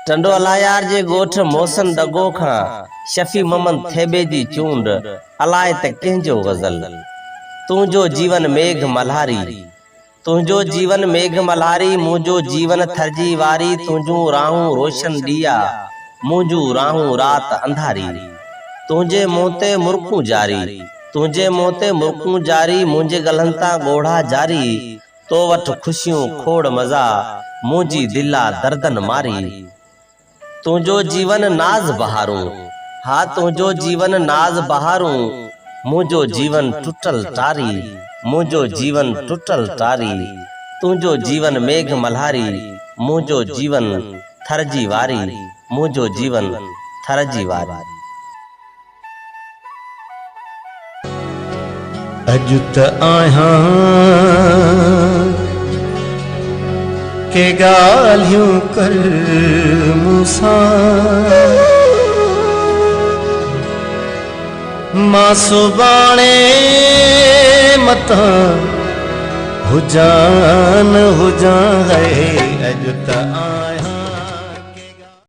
टंडो अलायार जे गोठ मोसन दगो खां शफी ममन थेबे जी चूंड अलाए त कंहिंजो गज़ल। तुंहिंजो जीवन मेघ मल्हारी, तुंहिंजो जीवन मेघ मल्हारी, मुंहिंजो जीवन थरजी वारी, तुंहिंजूं राहूं रोशन ॾिया, मुंहिंजूं राहूं रात अंधारी। तुंहिंजे मुंह ते मुर्कूं जारी, तुंहिंजे मुंह ते मुर्कूं जारी, मुंहिंजे गलनि तां ॻोढ़ा जारी। तो वठ ख़ुशियूं खोड़ मज़ा, मुंहिंजी दिला दर्दन मारी। तुंहिंजो जीवन नाज़ बहारूं, हा तुंहिंजो जीवन नाज़ बहारूं, मुंहिंजो जीवन टुटल टारी, मुंहिंजो जीवन टुटल टारी। तुंहिंजो जीवन मेघ मल्हारी, मुंहिंजो जीवन थरजी वारी, मुंहिंजो जीवन थरजी वारी। अॼु त आहियां के ॻाल्हियूं कर मूंसां, मां सुभाणे मतां हुजां न हुजां है। अॼु त